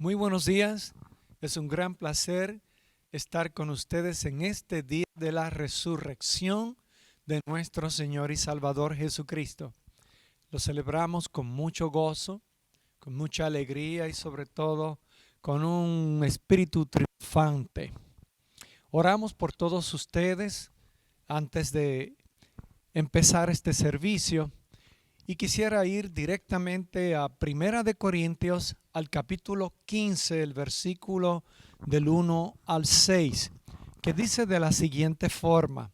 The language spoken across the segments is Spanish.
Muy buenos días, es un gran placer estar con ustedes en este día de la resurrección de nuestro Señor y Salvador Jesucristo. Lo celebramos con mucho gozo, con mucha alegría y sobre todo con un espíritu triunfante. Oramos por todos ustedes antes de empezar este servicio. Y quisiera ir directamente a Primera de Corintios, al capítulo 15, el versículo del 1 al 6, que dice de la siguiente forma.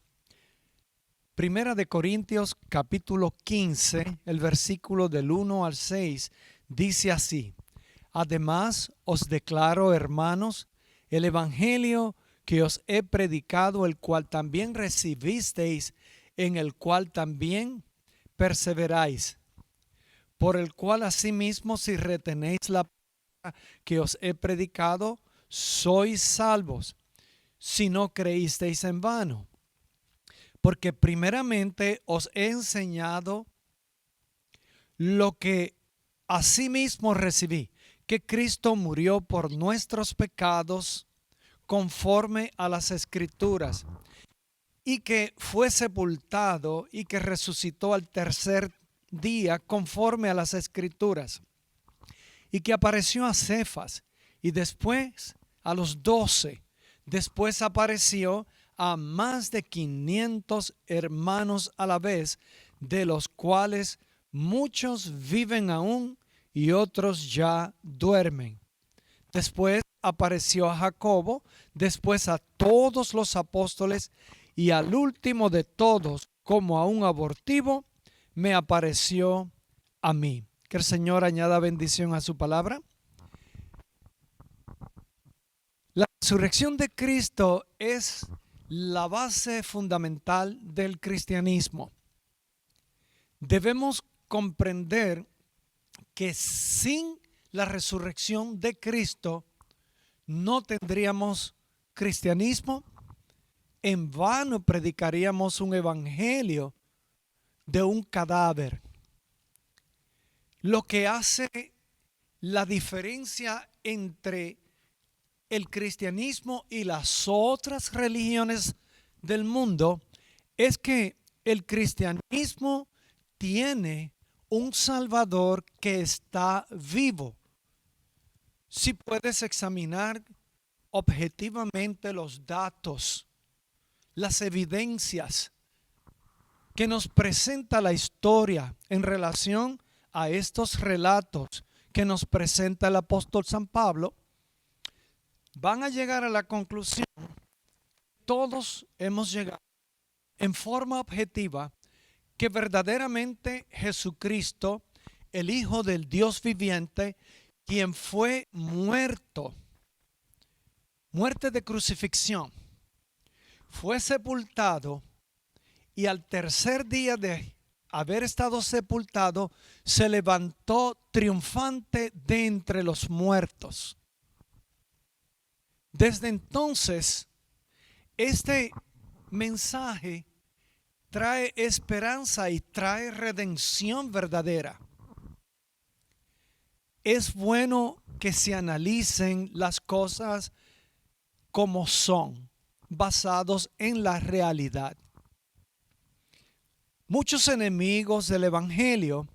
Primera de Corintios, capítulo 15, el versículo del 1 al 6, dice así: Además os declaro, hermanos, el evangelio que os he predicado, el cual también recibisteis, en el cual también perseveráis, por el cual asimismo si retenéis la palabra que os he predicado, sois salvos, si no creísteis en vano. Porque primeramente os he enseñado lo que asimismo recibí, que Cristo murió por nuestros pecados conforme a las Escrituras, y que fue sepultado y que resucitó al tercer día conforme a las Escrituras, y que apareció a Cefas y después a los 12. Después apareció a más de 500 hermanos a la vez, de los cuales muchos viven aún y otros ya duermen. Después apareció a Jacobo, después a todos los apóstoles, y al último de todos, como a un abortivo, me apareció a mí. Que el Señor añada bendición a su palabra. La resurrección de Cristo es la base fundamental del cristianismo. Debemos comprender que sin la resurrección de Cristo no tendríamos cristianismo. En vano predicaríamos un evangelio de un cadáver. Lo que hace la diferencia entre el cristianismo y las otras religiones del mundo es que el cristianismo tiene un Salvador que está vivo. Si puedes examinar objetivamente los datos, las evidencias que nos presenta la historia en relación a estos relatos que nos presenta el apóstol San Pablo, van a llegar a la conclusión que todos hemos llegado en forma objetiva que verdaderamente Jesucristo, el Hijo del Dios viviente, quien fue muerto, muerte de crucifixión, fue sepultado y al tercer día de haber estado sepultado, se levantó triunfante de entre los muertos. Desde entonces, este mensaje trae esperanza y trae redención verdadera. Es bueno que se analicen las cosas como son, basados en la realidad. Muchos enemigos del evangelio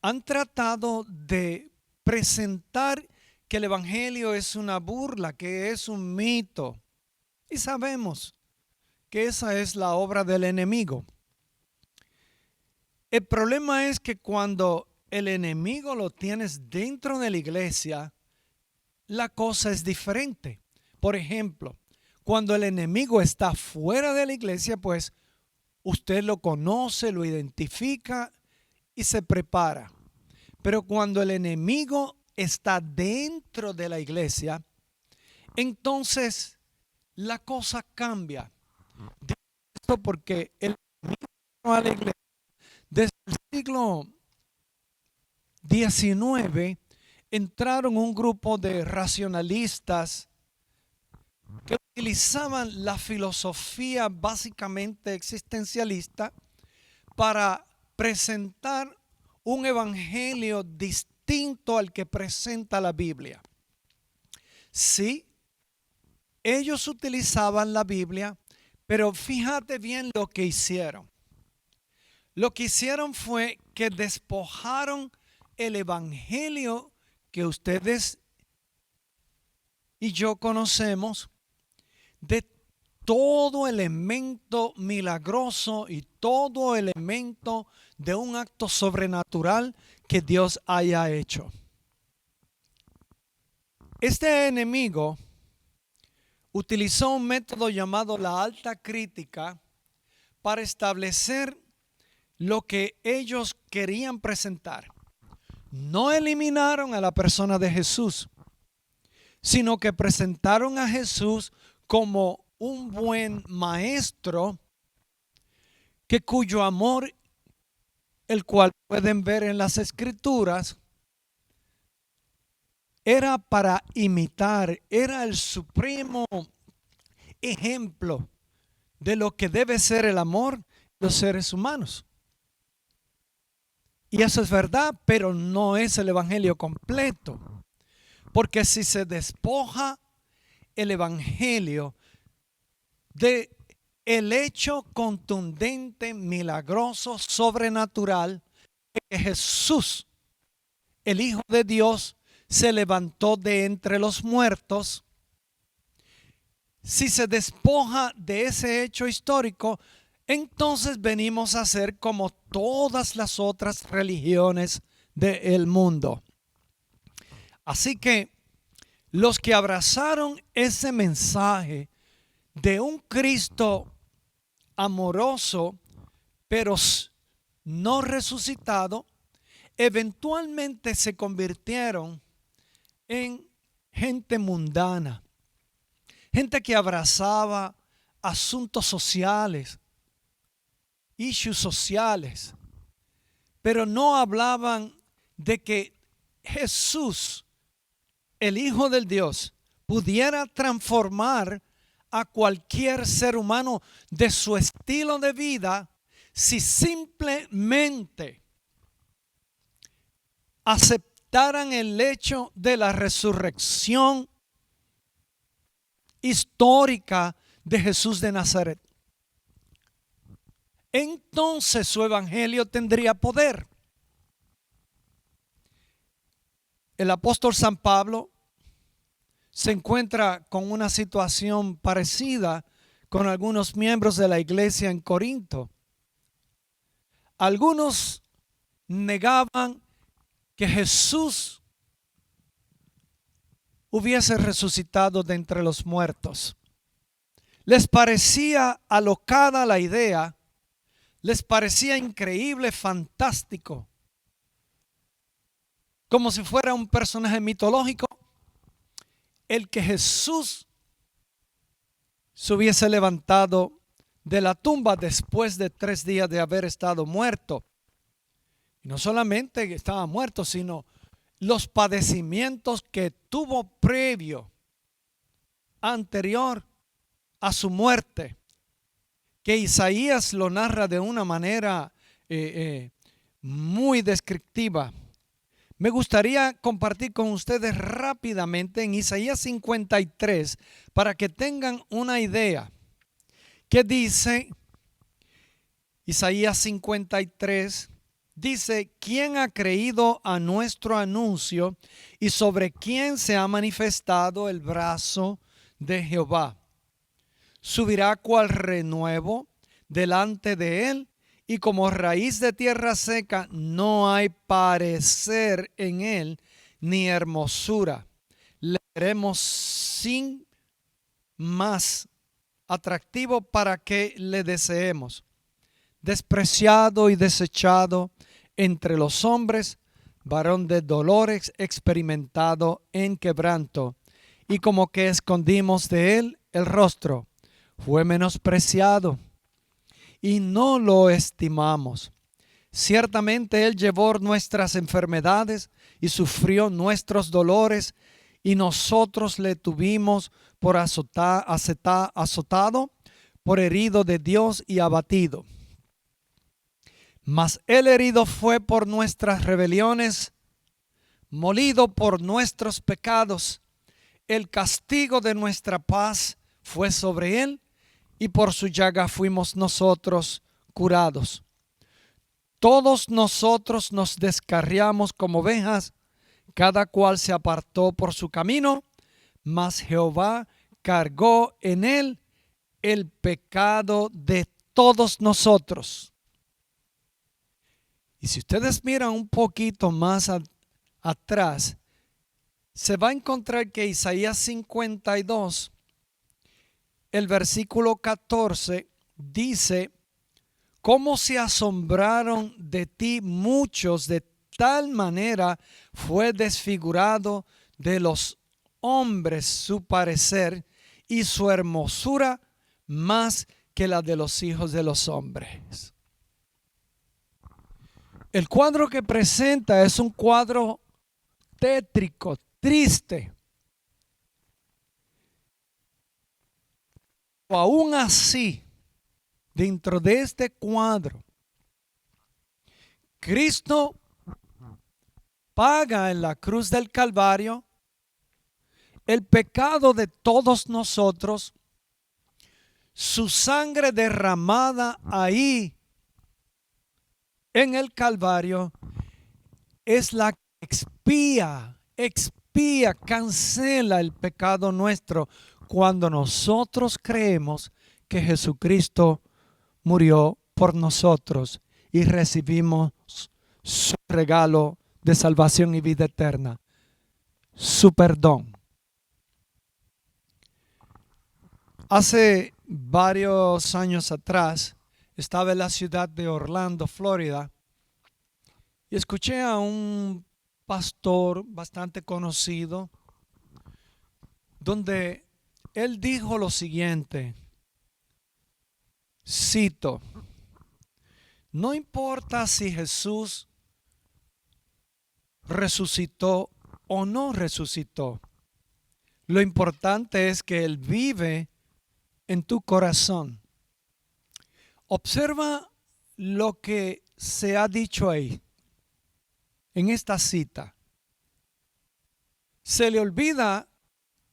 han tratado de presentar que el evangelio es una burla, que es un mito. Y sabemos que esa es la obra del enemigo. El problema es que cuando el enemigo lo tienes dentro de la iglesia, la cosa es diferente. Por ejemplo, cuando el enemigo está fuera de la iglesia, pues usted lo conoce, lo identifica y se prepara. Pero cuando el enemigo está dentro de la iglesia, entonces la cosa cambia. Digo esto porque el enemigo a la iglesia desde el siglo XIX entraron un grupo de racionalistas que utilizaban la filosofía básicamente existencialista para presentar un evangelio distinto al que presenta la Biblia. Sí, ellos utilizaban la Biblia, pero fíjate bien lo que hicieron. Lo que hicieron fue que despojaron el evangelio que ustedes y yo conocemos de todo elemento milagroso y todo elemento de un acto sobrenatural que Dios haya hecho. Este enemigo utilizó un método llamado la alta crítica para establecer lo que ellos querían presentar. No eliminaron a la persona de Jesús, sino que presentaron a Jesús como un buen maestro cuyo amor, el cual pueden ver en las Escrituras, era para imitar, era el supremo ejemplo de lo que debe ser el amor de los seres humanos. Y eso es verdad, pero no es el evangelio completo. Porque si se despoja el evangelio de el hecho contundente, milagroso, sobrenatural, que Jesús, el Hijo de Dios, se levantó de entre los muertos, si se despoja de ese hecho histórico, entonces venimos a ser como todas las otras religiones del mundo. Así que los que abrazaron ese mensaje de un Cristo amoroso, pero no resucitado, eventualmente se convirtieron en gente mundana, gente que abrazaba asuntos sociales, issues sociales, pero no hablaban de que Jesús, el Hijo del Dios, pudiera transformar a cualquier ser humano de su estilo de vida si simplemente aceptaran el hecho de la resurrección histórica de Jesús de Nazaret. Entonces su evangelio tendría poder. El apóstol San Pablo se encuentra con una situación parecida con algunos miembros de la iglesia en Corinto. Algunos negaban que Jesús hubiese resucitado de entre los muertos. Les parecía alocada la idea, les parecía increíble, fantástico, como si fuera un personaje mitológico, el que Jesús se hubiese levantado de la tumba después de 3 días de haber estado muerto. Y no solamente que estaba muerto, sino los padecimientos que tuvo anterior a su muerte, que Isaías lo narra de una manera muy descriptiva. Me gustaría compartir con ustedes rápidamente en Isaías 53 para que tengan una idea. ¿Qué dice Isaías 53? Dice: ¿quién ha creído a nuestro anuncio y sobre quién se ha manifestado el brazo de Jehová? Subirá cual renuevo delante de él, y como raíz de tierra seca, no hay parecer en él ni hermosura. Le veremos sin más atractivo para que le deseemos. Despreciado y desechado entre los hombres, varón de dolores, experimentado en quebranto, y como que escondimos de él el rostro. Fue menospreciado y no lo estimamos. Ciertamente él llevó nuestras enfermedades y sufrió nuestros dolores, y nosotros le tuvimos por azotado, por herido de Dios y abatido. Mas él herido fue por nuestras rebeliones, molido por nuestros pecados. el castigo de nuestra paz fue sobre él, y por su llaga fuimos nosotros curados. Todos nosotros nos descarriamos como ovejas, cada cual se apartó por su camino, mas Jehová cargó en él el pecado de todos nosotros. Y si ustedes miran un poquito más atrás, se va a encontrar que Isaías 52, el versículo 14, dice: ¿cómo se asombraron de ti muchos, de tal manera fue desfigurado de los hombres su parecer, y su hermosura más que la de los hijos de los hombres? El cuadro que presenta es un cuadro tétrico, triste. O aún así, dentro de este cuadro, Cristo paga en la cruz del Calvario el pecado de todos nosotros. Su sangre derramada ahí en el Calvario es la que expía, cancela el pecado nuestro cuando nosotros creemos que Jesucristo murió por nosotros y recibimos su regalo de salvación y vida eterna, su perdón. Hace varios años atrás estaba en la ciudad de Orlando, Florida, y escuché a un pastor bastante conocido, donde él dijo lo siguiente, cito: no importa si Jesús resucitó o no resucitó, lo importante es que Él vive en tu corazón. Observa lo que se ha dicho ahí, en esta cita. Se le olvida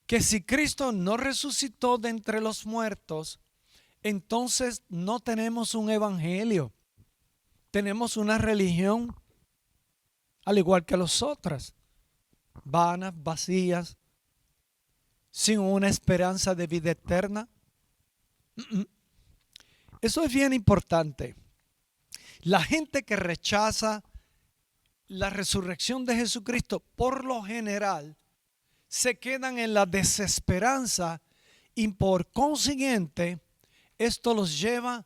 que si Cristo no resucitó de entre los muertos, entonces no tenemos un evangelio. Tenemos una religión al igual que las otras, vanas, vacías, sin una esperanza de vida eterna. Eso es bien importante. La gente que rechaza la resurrección de Jesucristo, por lo general, se quedan en la desesperanza, y por consiguiente, esto los lleva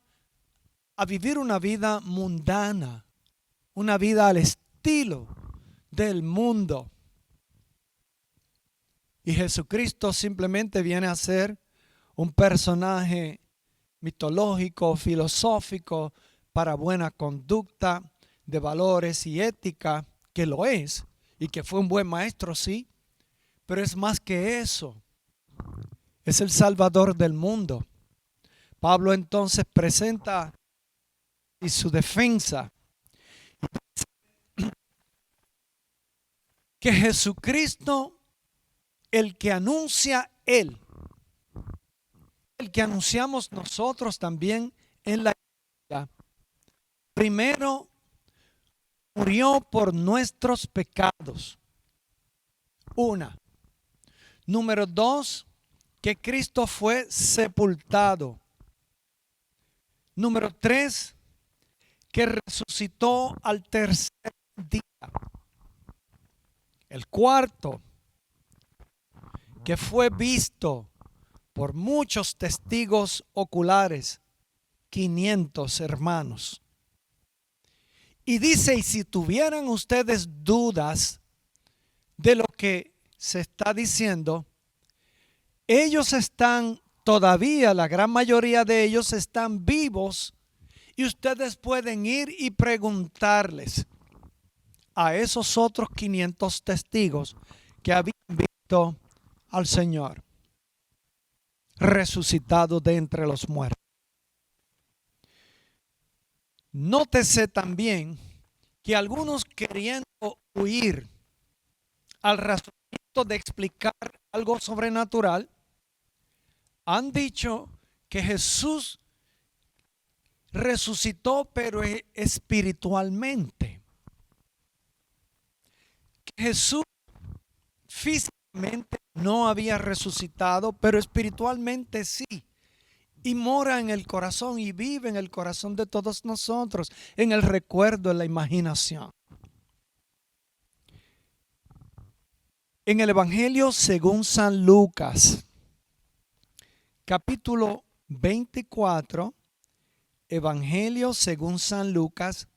a vivir una vida mundana, una vida al estilo del mundo. Y Jesucristo simplemente viene a ser un personaje mitológico, filosófico, para buena conducta, de valores y ética, que lo es, y que fue un buen maestro, sí, pero es más que eso. Es el Salvador del mundo. Pablo entonces presenta y su defensa, que Jesucristo, el que anuncia Él, el que anunciamos nosotros también en la iglesia, primero murió por nuestros pecados. Una. Número dos, que Cristo fue sepultado. Número tres, que resucitó al tercer día. El cuarto, que fue visto por muchos testigos oculares, 500 hermanos. Y dice, y si tuvieran ustedes dudas de lo que se está diciendo, ellos están todavía, la gran mayoría de ellos están vivos, y ustedes pueden ir y preguntarles a esos otros 500 testigos que habían visto al Señor resucitado de entre los muertos. Nótese también que algunos, queriendo huir al razonamiento de explicar algo sobrenatural, han dicho que Jesús resucitó, pero espiritualmente. Que Jesús físicamente no había resucitado, pero espiritualmente sí. Y mora en el corazón y vive en el corazón de todos nosotros, en el recuerdo, en la imaginación. En el Evangelio según San Lucas, capítulo 24, Evangelio según San Lucas,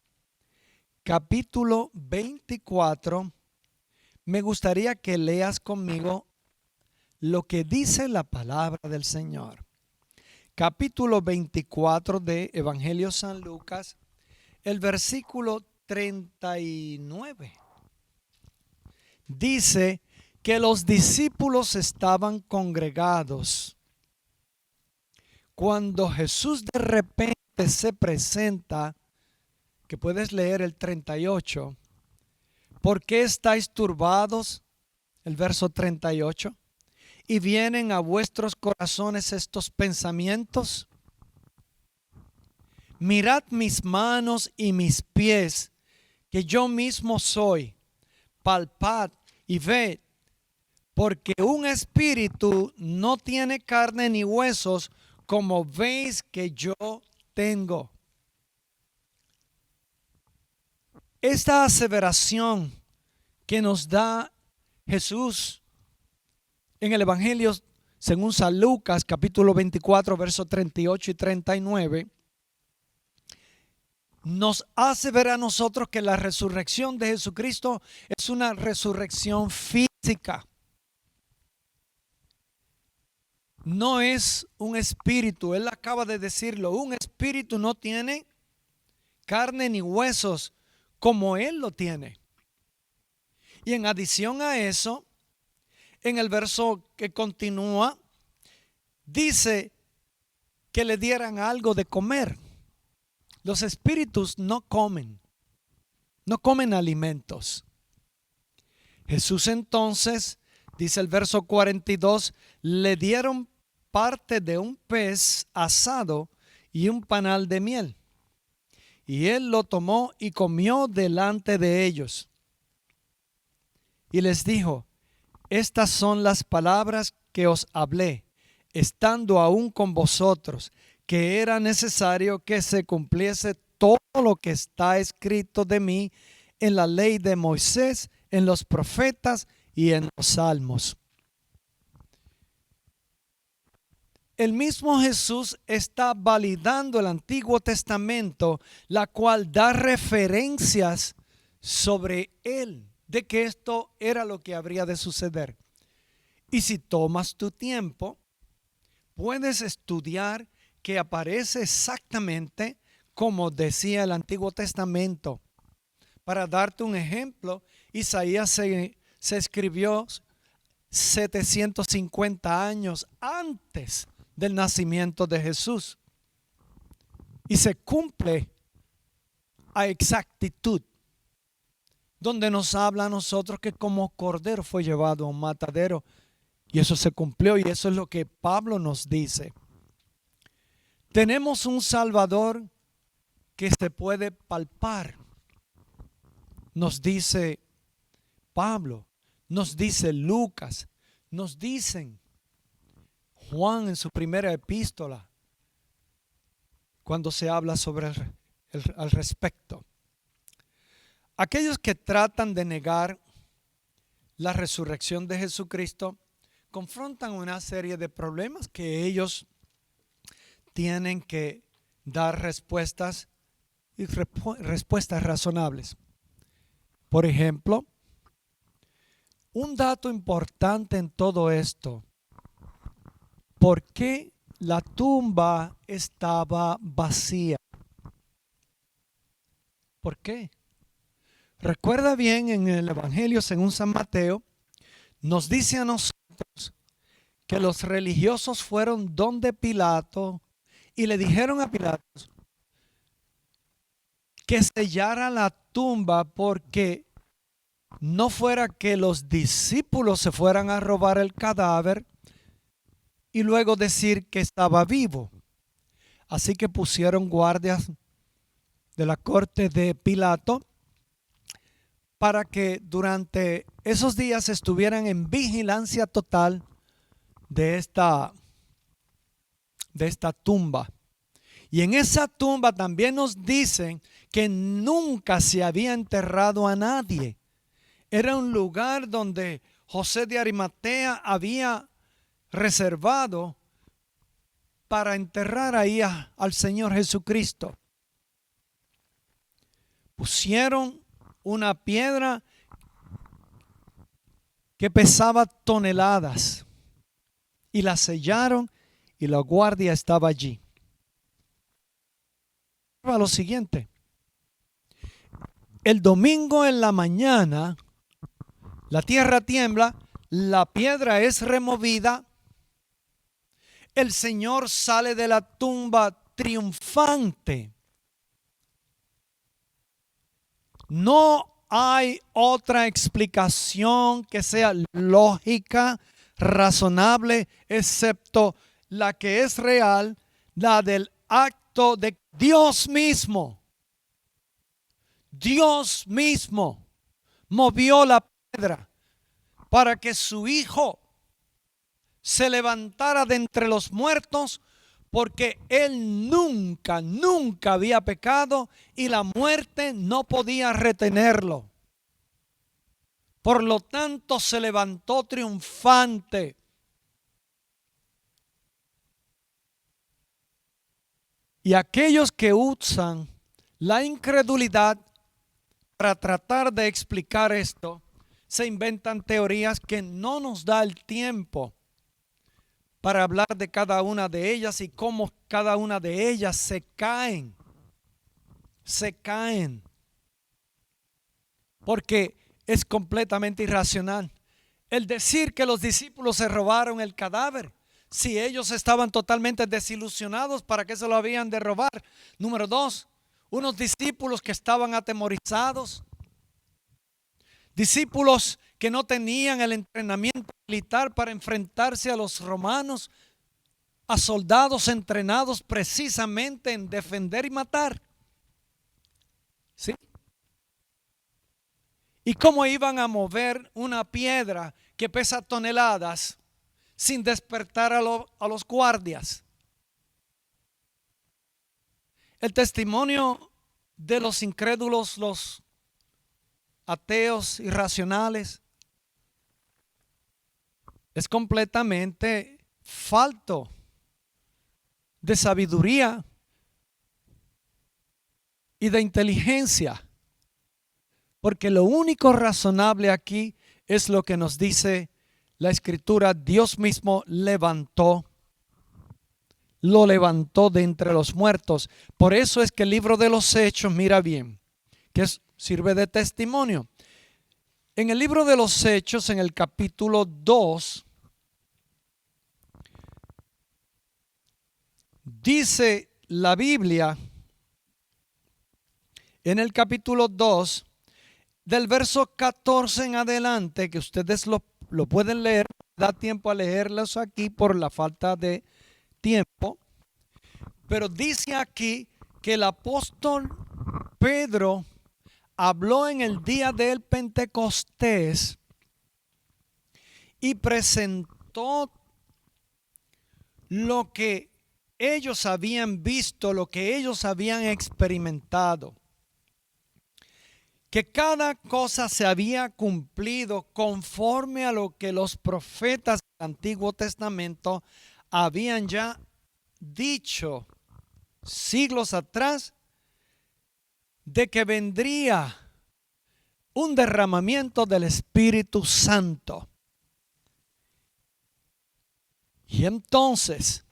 capítulo 24, me gustaría que leas conmigo lo que dice la palabra del Señor. Capítulo 24 de Evangelio San Lucas, el versículo 39. Dice que los discípulos estaban congregados cuando Jesús de repente se presenta, que puedes leer el 38. ¿Por qué estáis turbados? El verso 38. ¿Y vienen a vuestros corazones estos pensamientos? Mirad mis manos y mis pies, que yo mismo soy. Palpad y ved, porque un espíritu no tiene carne ni huesos, como veis que yo tengo. Esta aseveración que nos da Jesús en el Evangelio según San Lucas, capítulo 24, versos 38 y 39, nos hace ver a nosotros que la resurrección de Jesucristo es una resurrección física. No es un espíritu, él acaba de decirlo, un espíritu no tiene carne ni huesos como él lo tiene. Y en adición a eso, en el verso que continúa, dice que le dieran algo de comer. Los espíritus no comen alimentos. Jesús entonces, dice el verso 42, le dieron parte de un pez asado y un panal de miel. Y él lo tomó y comió delante de ellos. Y les dijo, estas son las palabras que os hablé, estando aún con vosotros, que era necesario que se cumpliese todo lo que está escrito de mí en la ley de Moisés, en los profetas y en los salmos. El mismo Jesús está validando el Antiguo Testamento, la cual da referencias sobre él, de que esto era lo que habría de suceder. Y si tomas tu tiempo, puedes estudiar que aparece exactamente como decía el Antiguo Testamento. Para darte un ejemplo, Isaías se escribió 750 años antes del nacimiento de Jesús. Y se cumple a exactitud, donde nos habla a nosotros que como cordero fue llevado a un matadero. Y eso se cumplió y eso es lo que Pablo nos dice. Tenemos un Salvador que se puede palpar. Nos dice Pablo, nos dice Lucas, nos dicen Juan en su primera epístola, cuando se habla sobre al respecto. Aquellos que tratan de negar la resurrección de Jesucristo confrontan una serie de problemas que ellos tienen que dar respuestas y respuestas razonables. Por ejemplo, un dato importante en todo esto: ¿por qué la tumba estaba vacía? ¿Por qué? Recuerda bien, en el Evangelio según San Mateo, nos dice a nosotros que los religiosos fueron donde Pilato y le dijeron a Pilato que sellara la tumba porque no fuera que los discípulos se fueran a robar el cadáver y luego decir que estaba vivo. Así que pusieron guardias de la corte de Pilato para que durante esos días estuvieran en vigilancia total de esta tumba. Y en esa tumba también nos dicen que nunca se había enterrado a nadie. Era un lugar donde José de Arimatea había reservado para enterrar ahí al Señor Jesucristo. Pusieron una piedra que pesaba toneladas y la sellaron y la guardia estaba allí. Lo siguiente: el domingo en la mañana la tierra tiembla, la piedra es removida, el Señor sale de la tumba triunfante. No hay otra explicación que sea lógica, razonable, excepto la que es real, la del acto de Dios mismo. Dios mismo movió la piedra para que su Hijo se levantara de entre los muertos, porque Él nunca había pecado y la muerte no podía retenerlo. Por lo tanto, se levantó triunfante. Y aquellos que usan la incredulidad para tratar de explicar esto, se inventan teorías que no nos da el tiempo para hablar de cada una de ellas y cómo cada una de ellas se caen. Porque es completamente irracional el decir que los discípulos se robaron el cadáver. Si ellos estaban totalmente desilusionados, ¿para qué se lo habían de robar? Número 2, unos discípulos que estaban atemorizados. Discípulos que no tenían el entrenamiento militar para enfrentarse a los romanos, a soldados entrenados precisamente en defender y matar. ¿Sí? ¿Y cómo iban a mover una piedra que pesa toneladas sin despertar a los guardias? El testimonio de los incrédulos, los ateos irracionales, es completamente falto de sabiduría y de inteligencia, porque lo único razonable aquí es lo que nos dice la Escritura. Dios mismo lo levantó de entre los muertos. Por eso es que el libro de los Hechos, mira bien, que sirve de testimonio. En el libro de los Hechos, en el capítulo 2, dice la Biblia, en el capítulo 2, del verso 14 en adelante, que ustedes lo pueden leer, da tiempo a leerlos aquí por la falta de tiempo, pero dice aquí que el apóstol Pedro habló en el día del Pentecostés y presentó lo que ellos habían visto, lo que ellos habían experimentado, que cada cosa se había cumplido conforme a lo que los profetas del Antiguo Testamento habían ya dicho siglos atrás, de que vendría un derramamiento del Espíritu Santo. Y entonces,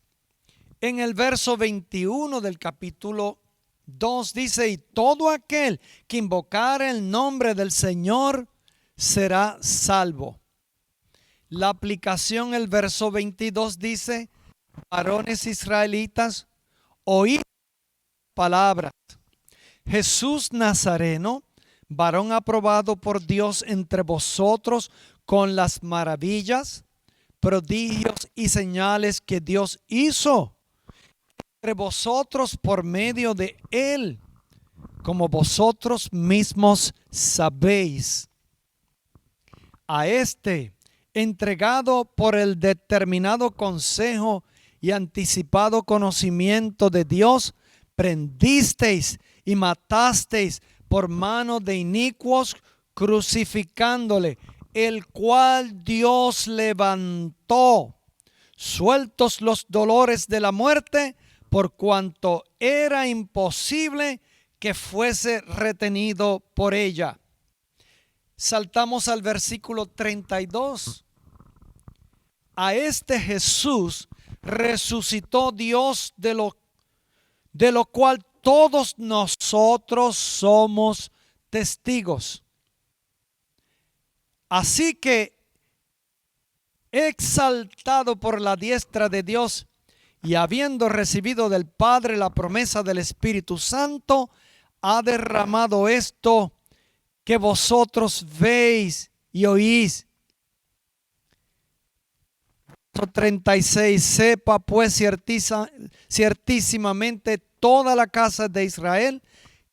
en el verso 21 del capítulo 2 dice: y todo aquel que invocare el nombre del Señor será salvo. La aplicación, el verso 22 dice: varones israelitas, oíd palabras. Jesús Nazareno, varón aprobado por Dios entre vosotros con las maravillas, prodigios y señales que Dios hizo entre vosotros por medio de él, como vosotros mismos sabéis. A este, entregado por el determinado consejo y anticipado conocimiento de Dios, prendisteis y matasteis por mano de inicuos, crucificándole, el cual Dios levantó, sueltos los dolores de la muerte, por cuanto era imposible que fuese retenido por ella. Saltamos al versículo 32. A este Jesús resucitó Dios, de lo cual todos nosotros somos testigos. Así que, exaltado por la diestra de Dios y habiendo recibido del Padre la promesa del Espíritu Santo, ha derramado esto que vosotros veis y oís. 36. Sepa pues ciertísimamente toda la casa de Israel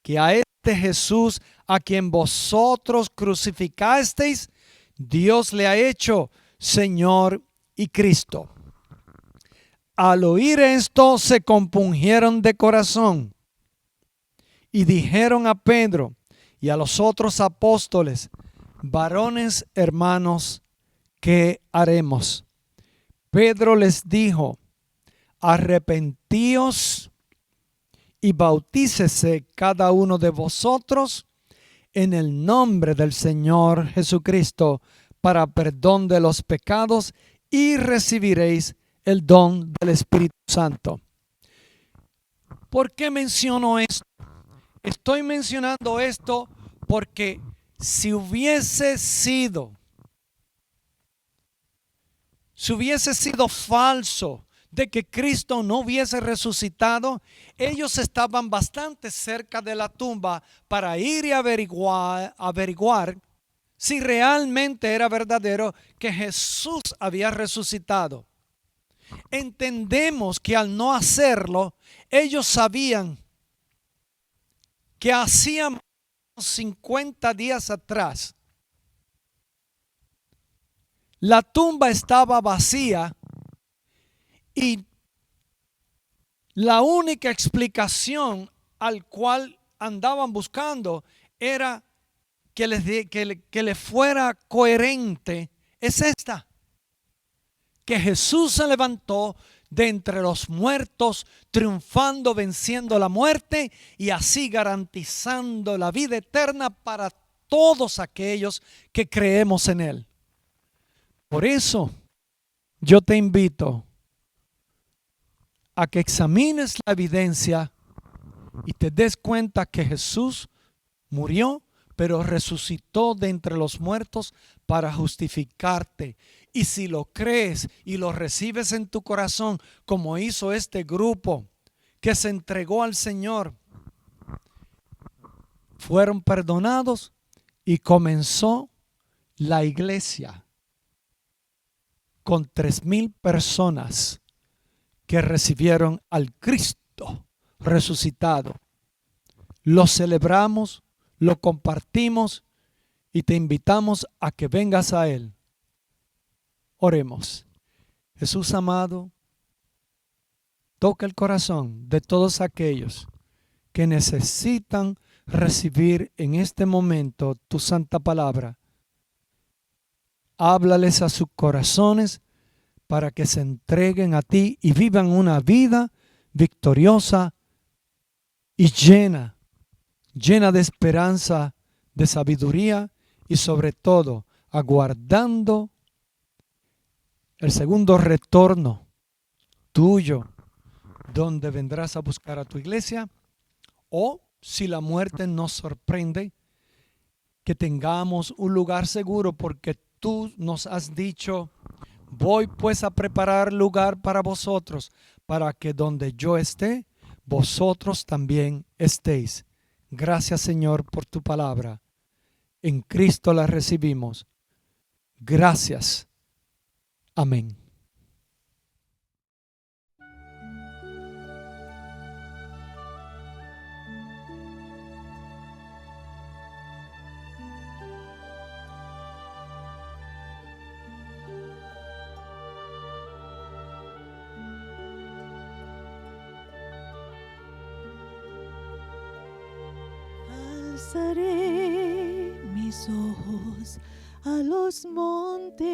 que a este Jesús, a quien vosotros crucificasteis, Dios le ha hecho Señor y Cristo. Al oír esto, se compungieron de corazón y dijeron a Pedro y a los otros apóstoles: varones hermanos, ¿qué haremos? Pedro les dijo: arrepentíos y bautícese cada uno de vosotros en el nombre del Señor Jesucristo para perdón de los pecados, y recibiréis el don del Espíritu Santo. ¿Por qué menciono esto? Estoy mencionando esto porque si hubiese sido falso de que Cristo no hubiese resucitado, ellos estaban bastante cerca de la tumba para ir y averiguar si realmente era verdadero que Jesús había resucitado. Entendemos que al no hacerlo, ellos sabían que hacía 50 días atrás la tumba estaba vacía y la única explicación al cual andaban buscando era que le fuera coherente, es esta: que Jesús se levantó de entre los muertos, triunfando, venciendo la muerte y así garantizando la vida eterna para todos aquellos que creemos en Él. Por eso yo te invito a que examines la evidencia y te des cuenta que Jesús murió, pero resucitó de entre los muertos para justificarte. Y si lo crees y lo recibes en tu corazón, como hizo este grupo que se entregó al Señor, fueron perdonados y comenzó la iglesia con 3,000 personas que recibieron al Cristo resucitado. Lo celebramos, lo compartimos y te invitamos a que vengas a Él. Oremos. Jesús amado, toca el corazón de todos aquellos que necesitan recibir en este momento tu santa palabra. Háblales a sus corazones para que se entreguen a ti y vivan una vida victoriosa y llena de esperanza, de sabiduría y sobre todo aguardando el segundo retorno tuyo, donde vendrás a buscar a tu iglesia, o si la muerte nos sorprende, que tengamos un lugar seguro, porque tú nos has dicho: voy pues a preparar lugar para vosotros, para que donde yo esté, vosotros también estéis. Gracias, Señor, por tu palabra. En Cristo la recibimos. Gracias. Amén. Alzaré mis ojos a los montes,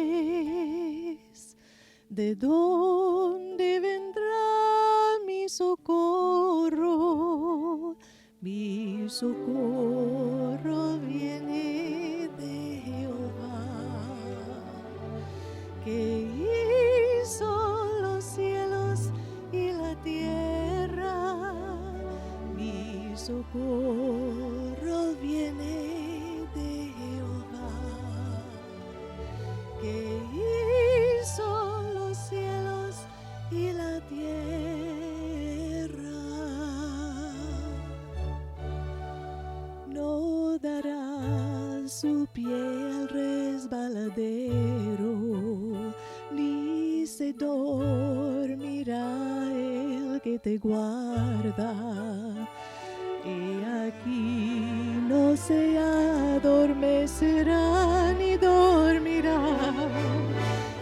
¿de dónde vendrá mi socorro? Mi socorro viene de Jehová, que hizo los cielos y la tierra. Mi socorro viene de Jehová, que hizo los cielos y la tierra. No dará su pie al resbaladero, ni se dormirá el que te guarda. He aquí no se adormecerá ni dormirá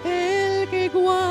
el que guarda